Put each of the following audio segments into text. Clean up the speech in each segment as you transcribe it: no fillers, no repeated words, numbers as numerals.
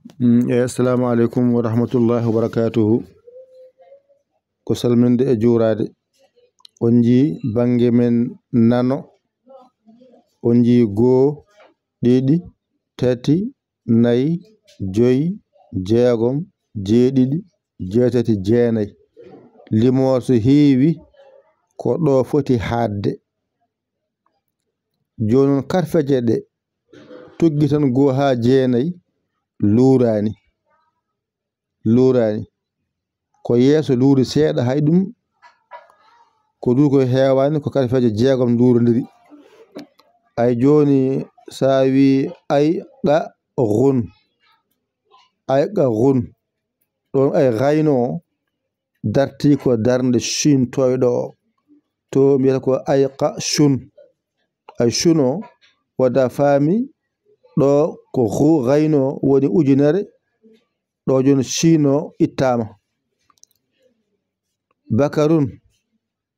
Assalamu alaikum wa rahmatullahi wa barakatuhu. Ko salminde e juurade on ji bange men nano on ji 1 2 3 4 5 6 7 8 9 limor so heewi ko do foti hadde jonon karfeje de tuggi tan 1 ha 9 lurani ko yeso luri seeda haydum ko du ko heewani ko karfeje 6 lurondiri ay joni sawi ay da gun don ay gayno darti ko darnde shin toydo to mi ko ayqa shun ay shuno wada fami do ko khu gayno woni ujunere do jon shino ittama bakarun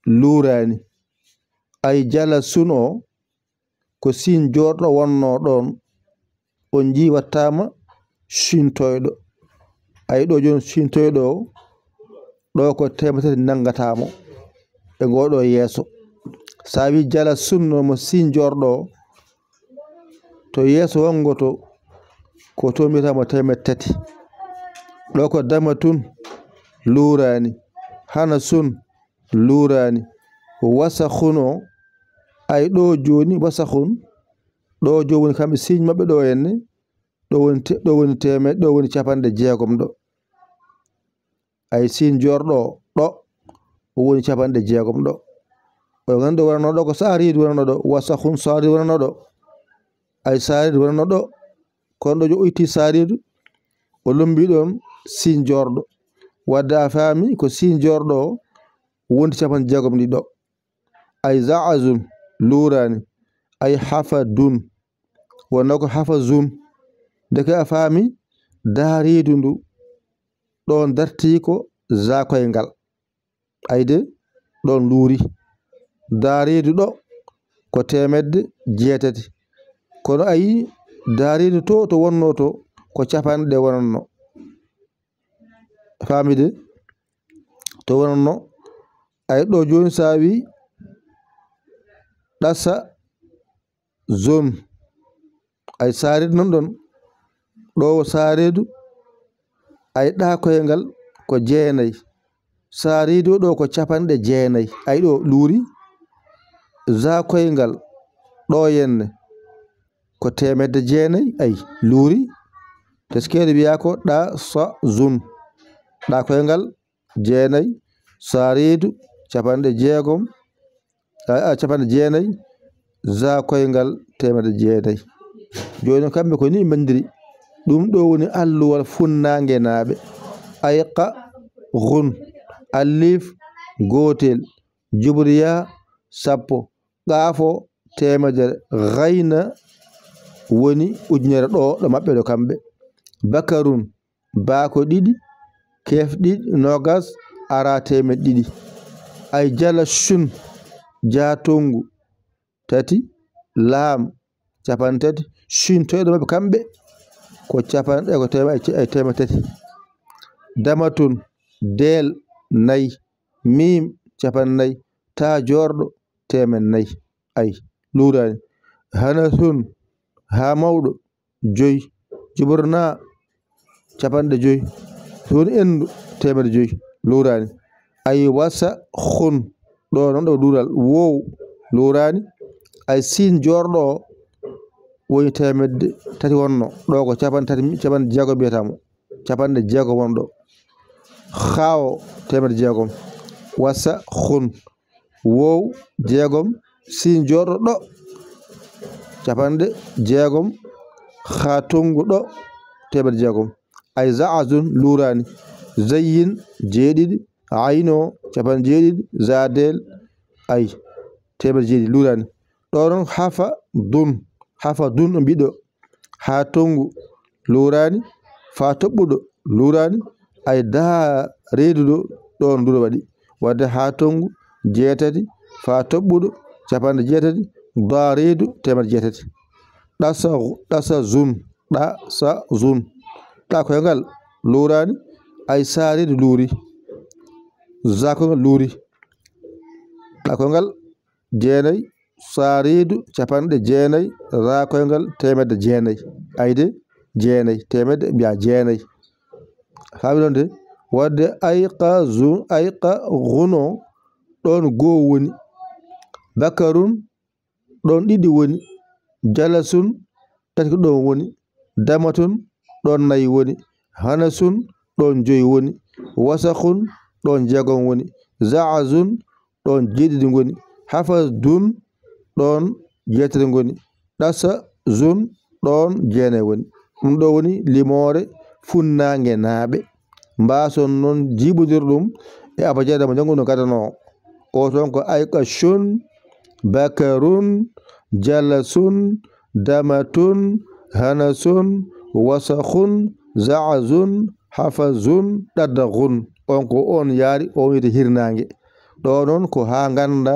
lurani ay jala suno ko sin jordo wonno don on ji wattama shin toydo ay do jon shin toydo do ko temete nangatamo e godo yeso sawi jala sunno mo sin jordo to yeso wongoto ko to mitama temetati do ko damatun lurani hana sun lurani wasakhuno ay do joni wasakhun do joni kambe sin mabbe do enne do woni teme do woni capande jeegom do ay sin jordo do woni capande jeegom do o gando warno do ko saari warno do wasakhun saari warno do ay saari warno do kondo jo uyti saaridu o lombi don sin jordo wadda fami ko sin jordo wonti capande jeegom di do ay za'azun lurani ay hafadun wonako hafazun deke afami daaridu ndu don darti ko zakoyngal ayde don luri daaridu do ko temedde jeetati kono ayi daaridu to wonno to ko capande wonno famide to wonno ay do joni sawi dasa zone ay saaridu non don do saaridu ay da koyngal ko jeenay saaridu do ko capande jeenay ay do luri za koyngal do yenne ko temedde jeenay ay luri teskede biya ko da sa zun da koyngal jeenay saaridu capande jeegom capande jeenay za koyngal temedde jeenay joni kambe ko ni mandiri dum do woni alluwal funnaange naabe ayqa gun alif gotel jubriya sappo gaafo temedere gayna woni ujnere do mabbe do kambe bakarun baako didi kef didi nogas ara temed didi ay jala shun jatongu tati lam capantati shin toydo mabbe kambe ko capande ko temetati damatun del nay mim capannay ta jordo temen nay ay lurani hanasun ha mawdo joy juburna capande joy son endu temede joy lurani ay wasa khun do non do dural wow lurani ay sin jordo woni temedde tati wonno do ko capande jeego bietamo capande jeego wondo khaawo temedde jeegom wasa khun wow jeegom sin jordo do capande jeegom khatungu do temedde jeegom ay za'azun lurani zayyin jeedidi ayno capande jeedidi zadel ay temedde jeedidi lurani do non hafa dun bido ha tongu lurani fa tobbudo lurani ay da reedudo don duro wadi wadde ha tongu jeetati fa tobbudo capande jeetati da reedu temedde jeetati dasa zun ɗakoyngal luurani ay saaridu luuri zakoyngal luuri ɗakoyngal jeenayi saaridu capanɗe jeenayi rakoyngal temedde jeenayi ayde jeenayi temedde mbiya jeenayi faami ɗon de wadde ayqa guno ɗon goo woni bakarun ɗon ɗiɗi woni jalasun tati ko ɗon woni damatun ɗon nayi woni hanasun ɗon joyi woni wasakun ɗon jeegom woni zaazun ɗon jeeɗiɗi ngoni hafasdun ɗon jeetati ngoni ɗasa zun ɗon jeenayi woni ɗum ɗo woni limore funnaange naaɓe mbason noon jiiɓodir ɗum e abajada mo jannguno gadano o toon ko ayqashun bakarun jalasun damatun hanasun wasakun zaazun hafazun ɗaddagun on ko on yaari on wiyete hirnaange ɗo noon ko ha ganda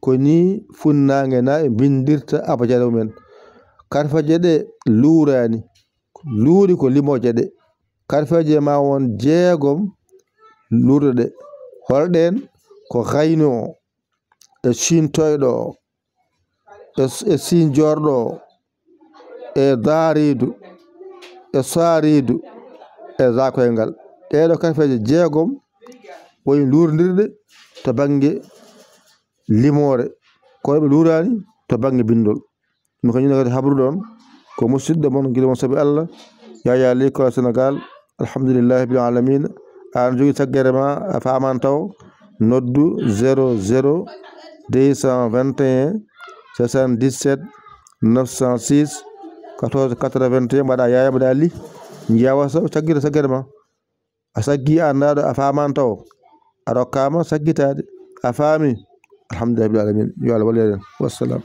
ko ni funnaange na e bindirta abajada mumen karfaje ɗe luurani luuri ko limoje ɗe karfaje ma won jeegom luurde ɗe holɗen ko hayno e sintoyɗo e sinjorɗo e daaridu e saaridu e zakoyngal ɗeɗo karfaje jeegom woni luurdirɗe to banggue limore kono ɓe luurani to banggue bindol ɗum kañum kadi habru ɗon ko musidɗo moon guila moon saabi Allah Yaya l'école Sénégal alhamdulillahi bil alamina an jogui saggere ma a faman taw noddu 00 221 77 906 14 81 mbaɗa Yaya mbaɗa Ly jewasa sagguita saggere ma a saggi andaɗo a faman taw a rokkama saggitade a faami alhamdulillahi bil alamin yo Allah wallu en wassalam